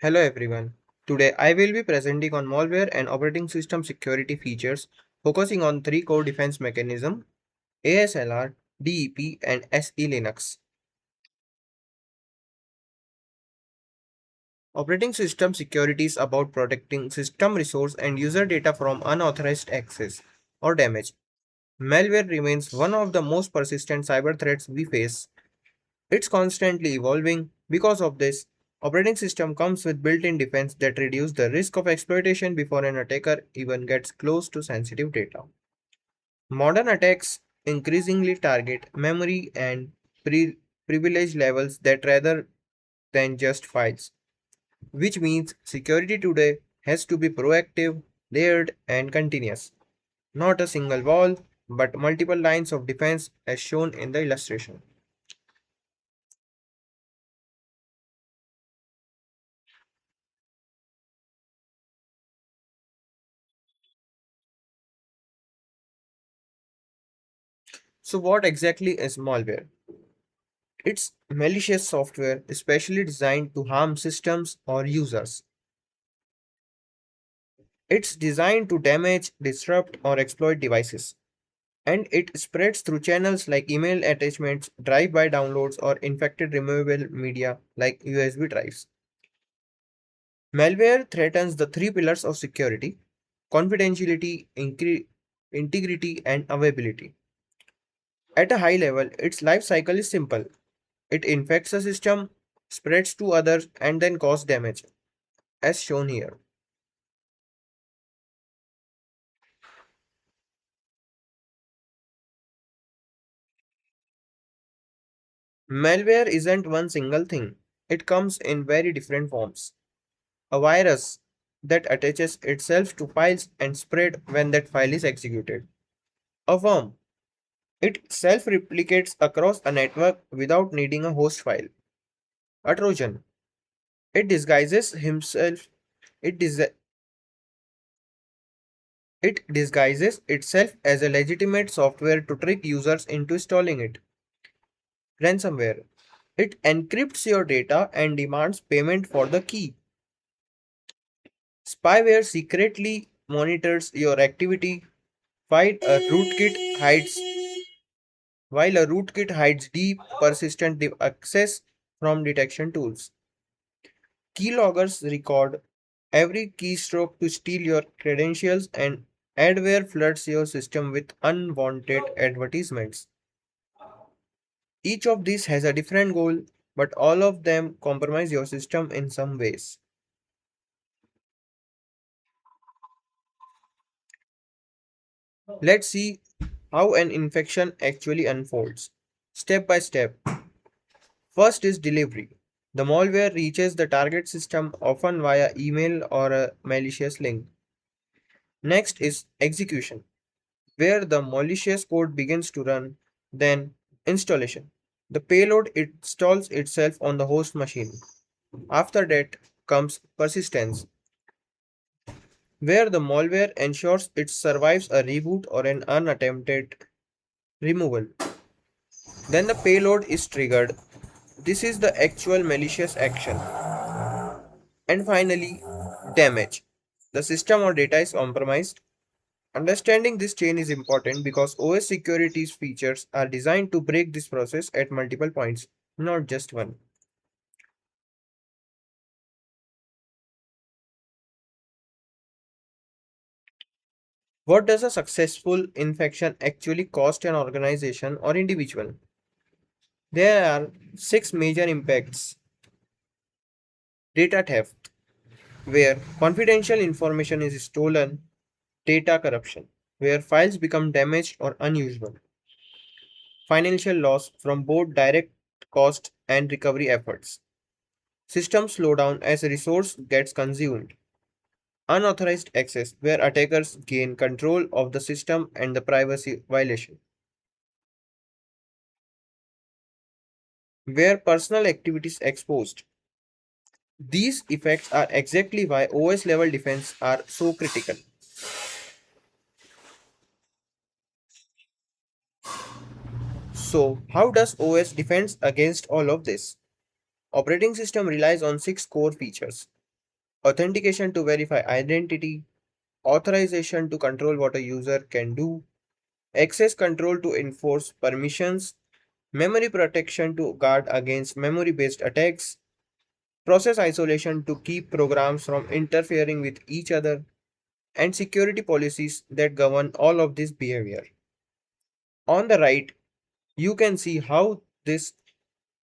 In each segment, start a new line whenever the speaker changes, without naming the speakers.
Hello everyone. Today I will be presenting on malware and operating system security features focusing on three core defense mechanisms ASLR, DEP and SE Linux. Operating system security is about protecting system resource and user data from unauthorized access or damage. Malware remains one of the most persistent cyber threats we face. It's constantly evolving. Because of this, operating system comes with built-in defense that reduce the risk of exploitation before an attacker even gets close to sensitive data. Modern attacks increasingly target memory and privilege levels that rather than just files, which means security today has to be proactive, layered, and continuous. Not a single wall, but multiple lines of defense as shown in the illustration. So what exactly is malware? It's malicious software especially designed to harm systems or users. It's designed to damage, disrupt, or exploit devices. And it spreads through channels like email attachments, drive-by downloads, or infected removable media like USB drives. Malware threatens the three pillars of security: confidentiality, integrity, and availability. At a high level, its life cycle is simple. It infects a system, spreads to others, and then causes damage, as shown here. Malware isn't one single thing, it comes in very different forms. A virus that attaches itself to files and spread when that file is executed. A worm. It self-replicates across a network without needing a host file. A Trojan. It disguises himself. It, dis- it disguises itself as a legitimate software to trick users into installing it. Ransomware. It encrypts your data and demands payment for the key. Spyware secretly monitors your activity while a rootkit hides deep, persistent access from detection tools. Keyloggers record every keystroke to steal your credentials, and adware floods your system with unwanted advertisements. Each of these has a different goal, but all of them compromise your system in some ways. Let's see how an infection actually unfolds. Step by step. First is delivery. The malware reaches the target system often via email or a malicious link. Next is execution, where the malicious code begins to run, then installation. The payload installs itself on the host machine. After that comes persistence, where the malware ensures it survives a reboot or an unattempted removal. Then the payload is triggered. This is the actual malicious action. And finally, damage. The system or data is compromised. Understanding this chain is important because OS security's features are designed to break this process at multiple points, not just one. What does a successful infection actually cost an organization or individual? There are six major impacts. Data theft, where confidential information is stolen; data corruption, where files become damaged or unusable; financial loss from both direct cost and recovery efforts; system slowdown as a resource gets consumed; unauthorized access, where attackers gain control of the system and the privacy violation; where personal activities exposed. These effects are exactly why OS level defense are so critical. So, how does OS defend against all of this? Operating system relies on six core features. authentication to verify identity, authorization to control what a user can do, access control to enforce permissions, memory protection to guard against memory based attacks, process isolation to keep programs from interfering with each other, and security policies that govern all of this behavior. On the right, you can see how this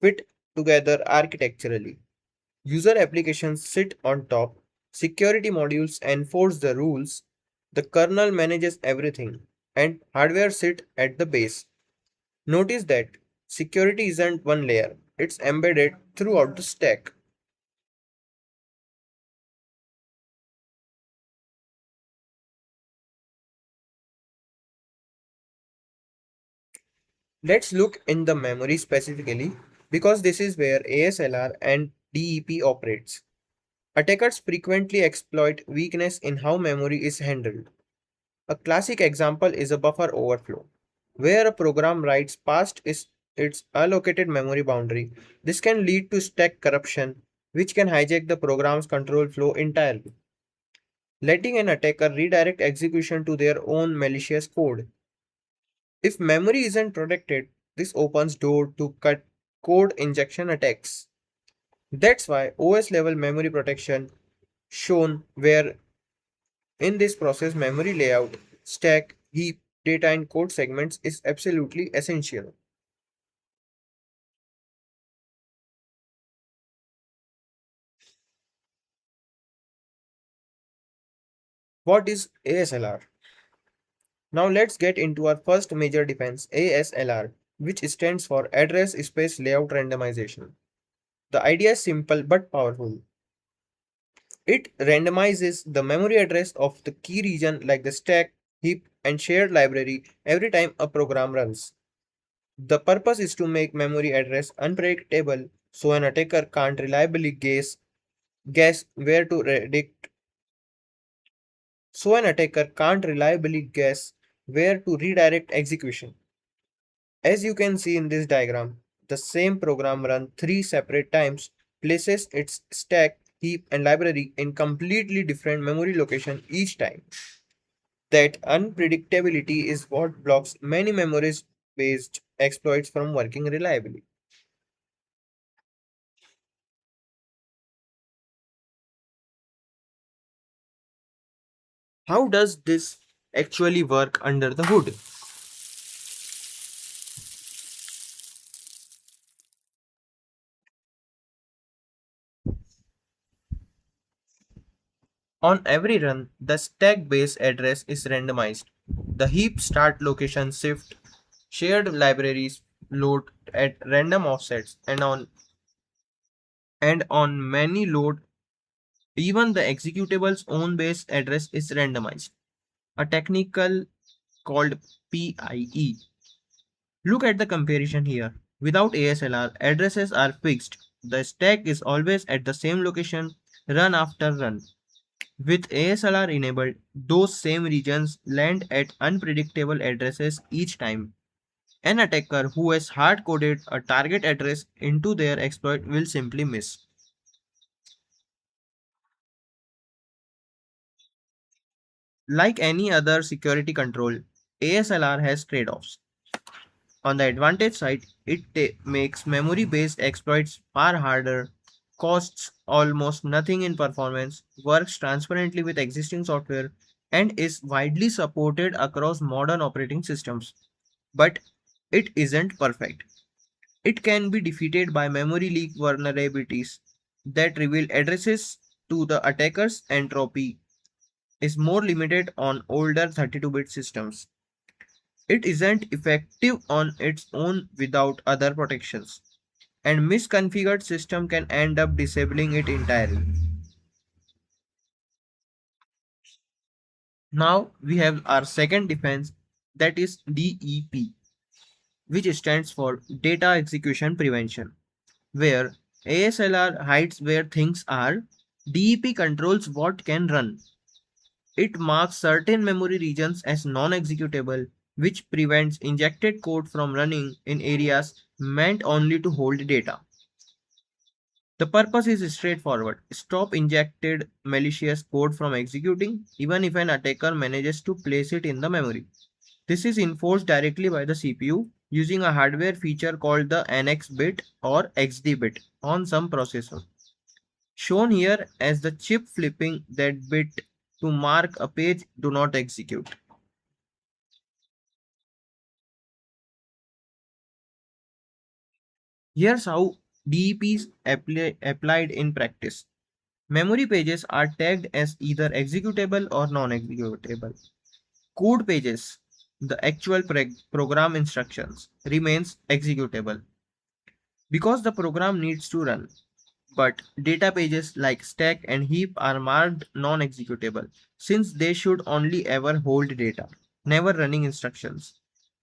fit together architecturally. User applications sit on top, security modules enforce the rules, the kernel manages everything, and hardware sit at the base. Notice that security isn't one layer, it's embedded throughout the stack. Let's look in the memory specifically because this is where ASLR and DEP operates. Attackers frequently exploit weakness in how memory is handled. A classic example is a buffer overflow, where a program writes past its allocated memory boundary. This can lead to stack corruption, which can hijack the program's control flow entirely, letting an attacker redirect execution to their own malicious code. If memory isn't protected, this opens door to cut code injection attacks. That's why OS level memory protection shown where in this process memory layout, stack, heap, data and code segments is absolutely essential. What is ASLR? Now let's get into our first major defense, ASLR, which stands for Address Space Layout Randomization. The idea is simple but powerful. It randomizes the memory address of the key region like the stack, heap, and shared library every time a program runs. The purpose is to make memory address unpredictable so an attacker can't reliably guess where to redirect so an attacker can't reliably guess where to redirect execution. As you can see in this diagram, the same program run three separate times places its stack, heap and library in completely different memory location each time. That unpredictability is what blocks many memories based exploits from working reliably. How does this actually work under the hood? On every run, the stack base address is randomized. The heap start location shift, shared libraries load at random offsets, and on many load, even the executable's own base address is randomized. A technical called PIE. Look at the comparison here. Without ASLR, addresses are fixed. The stack is always at the same location, run after run. With ASLR enabled, those same regions land at unpredictable addresses each time. An attacker who has hard coded a target address into their exploit will simply miss. Like any other security control, ASLR has trade offs. On the advantage side, it makes memory based exploits far harder, costs almost nothing in performance, works transparently with existing software, and is widely supported across modern operating systems. But it isn't perfect. It can be defeated by memory leak vulnerabilities that reveal addresses to the attacker's entropy is more limited on older 32-bit systems. It isn't effective on its own without other protections, and misconfigured system can end up disabling it entirely. Now we have our second defense, that is DEP, which stands for Data Execution Prevention, where ASLR hides where things are, DEP controls what can run. It marks certain memory regions as non-executable, which prevents injected code from running in areas meant only to hold data. The purpose is straightforward. Stop injected malicious code from executing, even if an attacker manages to place it in the memory. This is enforced directly by the CPU using a hardware feature called the NX bit or XD bit on some processor, shown here as the chip flipping that bit to mark a page do not execute. Here's how DEP is applied in practice. Memory pages are tagged as either executable or non-executable. Code pages, the actual program instructions, remains executable because the program needs to run. But data pages like stack and heap are marked non-executable since they should only ever hold data, never running instructions.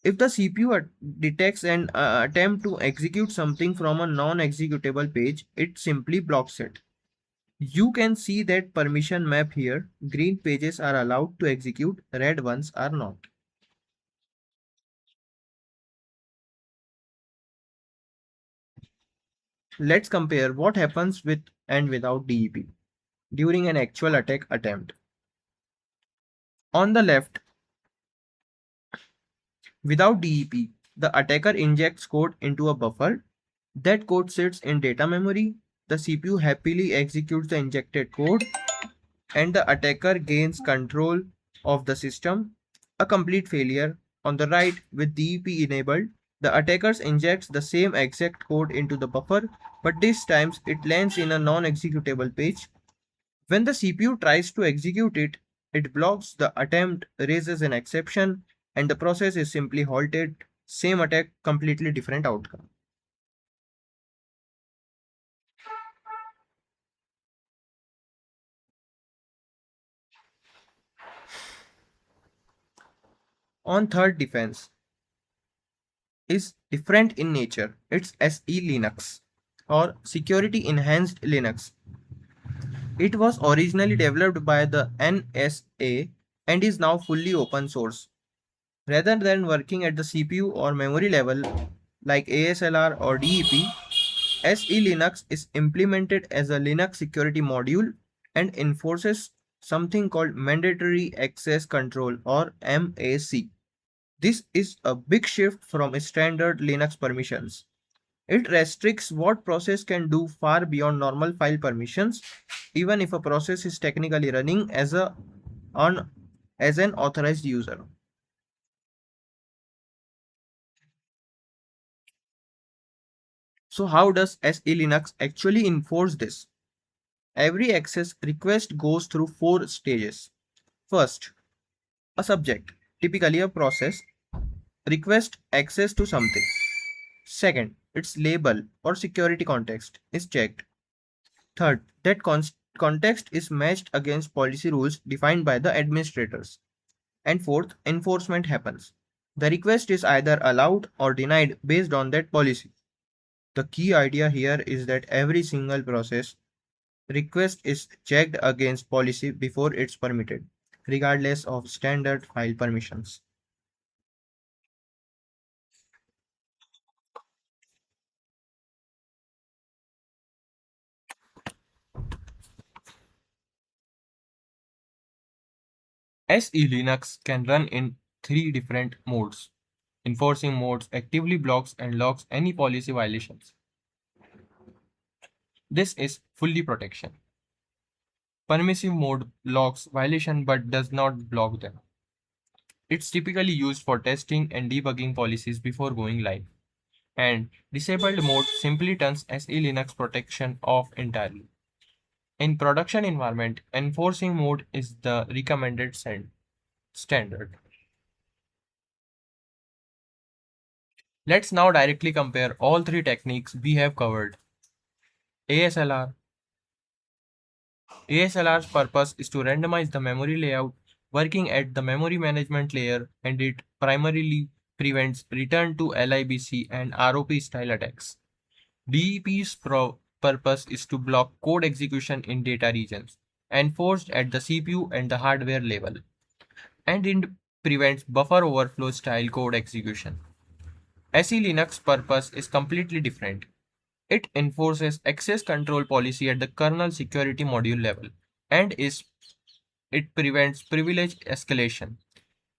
If the CPU detects an attempt to execute something from a non-executable page, it simply blocks it. You can see that permission map here. Green pages are allowed to execute, red ones are not. Let's compare what happens with and without DEP during an actual attack attempt. On the left, without DEP, the attacker injects code into a buffer. That code sits in data memory. The CPU happily executes the injected code and the attacker gains control of the system. A complete failure. On the right, with DEP enabled, the attackers injects the same exact code into the buffer, but this time it lands in a non-executable page. When the CPU tries to execute it, it blocks the attempt, raises an exception, and the process is simply halted. Same attack, completely different outcome. On third defense is different in nature. It's SE Linux or Security Enhanced Linux. It was originally developed by the NSA and is now fully open source. Rather than working at the CPU or memory level like ASLR or DEP, SE Linux is implemented as a Linux security module and enforces something called Mandatory Access Control or MAC. This is a big shift from standard Linux permissions. It restricts what process can do far beyond normal file permissions, even if a process is technically running on, as an authorized user. So how does SE Linux actually enforce this? Every access request goes through four stages. First, a subject, typically a process, request access to something. Second, its label or security context is checked. Third, that context is matched against policy rules defined by the administrators. And fourth, enforcement happens. The request is either allowed or denied based on that policy. The key idea here is that every single process request is checked against policy before it's permitted, regardless of standard file permissions. SE Linux can run in three different modes. Enforcing modes actively blocks and logs any policy violations. This is fully protection. Permissive mode logs violation but does not block them. It's typically used for testing and debugging policies before going live. And disabled mode simply turns SE Linux protection off entirely. In production environment, enforcing mode is the recommended standard. Let's now directly compare all three techniques we have covered. ASLR. ASLR's purpose is to randomize the memory layout working at the memory management layer, and it primarily prevents return to libc and ROP style attacks. DEP's purpose is to block code execution in data regions enforced at the CPU and the hardware level, and it prevents buffer overflow style code execution. SE Linux purpose is completely different. It enforces access control policy at the kernel security module level and it prevents privilege escalation.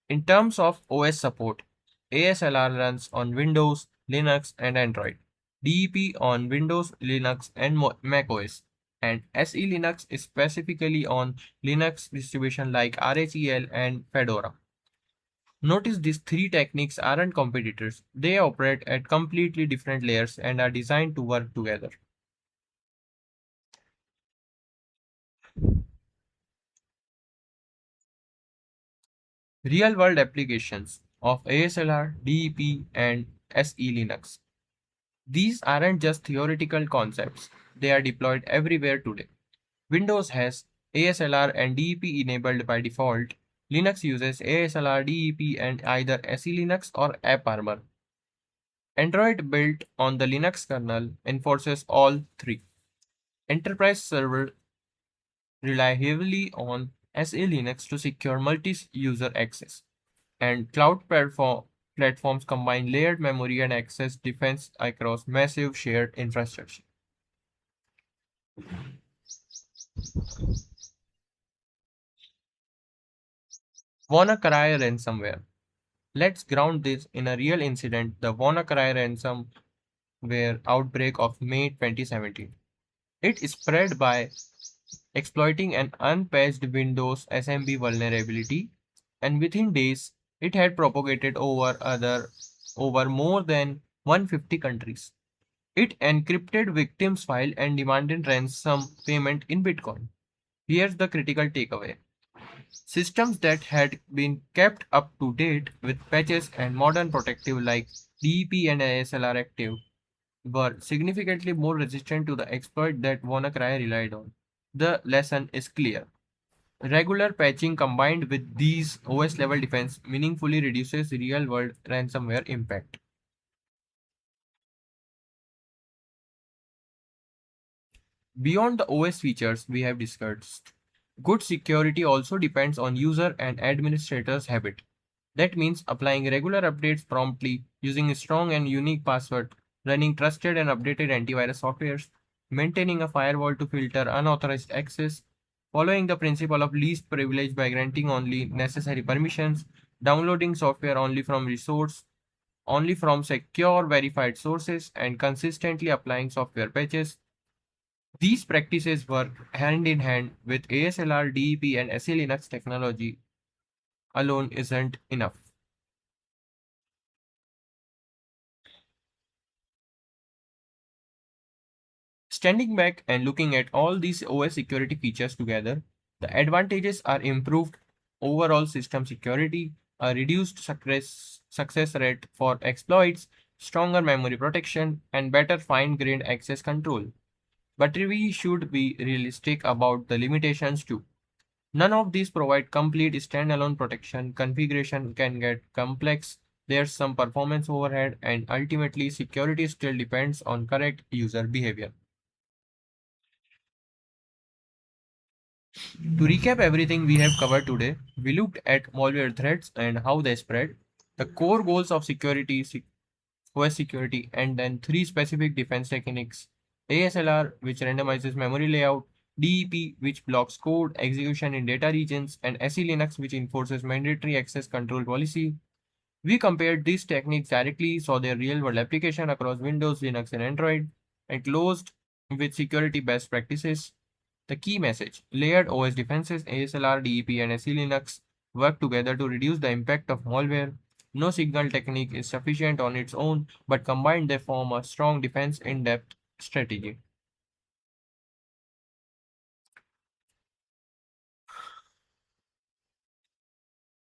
In terms of OS support, ASLR runs on Windows, Linux, and Android, DEP on Windows, Linux, and Mac OS, and SE Linux is specifically on Linux distribution like RHEL and Fedora. Notice these three techniques aren't competitors, they operate at completely different layers and are designed to work together. Real world applications of ASLR, DEP, and SE Linux. These aren't just theoretical concepts, they are deployed everywhere today. Windows has ASLR and DEP enabled by default. Linux uses ASLR, DEP, and either SE Linux or AppArmor. Android, built on the Linux kernel, enforces all three. Enterprise servers rely heavily on SE Linux to secure multi-user access, and platforms combine layered memory and access defense across massive shared infrastructure. WannaCry ransomware. Let's ground this in a real incident, the WannaCry ransomware outbreak of May 2017. It spread by exploiting an unpatched Windows SMB vulnerability, and within days it had propagated over more than 150 countries. It encrypted victims' file and demanded ransom payment in Bitcoin. Here's the critical takeaway. Systems that had been kept up to date with patches and modern protective like DEP and ASLR active were significantly more resistant to the exploit that WannaCry relied on. The lesson is clear. Regular patching combined with these OS level defense meaningfully reduces real world ransomware impact. Beyond the OS features we have discussed, good security also depends on user and administrator's habit. That means applying regular updates promptly, using a strong and unique password, running trusted and updated antivirus softwares, maintaining a firewall to filter unauthorized access, following the principle of least privilege by granting only necessary permissions, downloading software only from secure verified sources, and consistently applying software patches. These practices work hand in hand with ASLR, DEP, and SE Linux technology alone isn't enough. Standing back and looking at all these OS security features together, the advantages are improved overall system security, a reduced success rate for exploits, stronger memory protection, and better fine grained access control. But we should be realistic about the limitations too. None of these provide complete standalone protection. Configuration can get complex. There's some performance overhead, and ultimately, security still depends on correct user behavior. To recap everything we have covered today, we looked at malware threats and how they spread, the core goals of OS security, and then three specific defense techniques: ASLR, which randomizes memory layout, DEP, which blocks code execution in data regions, and SE Linux, which enforces mandatory access control policy. We compared these techniques directly, saw their real world application across Windows, Linux, and Android, and closed with security best practices. The key message: layered OS defenses, ASLR, DEP, and SE Linux work together to reduce the impact of malware. No single technique is sufficient on its own, but combined they form a strong defense in depth strategy.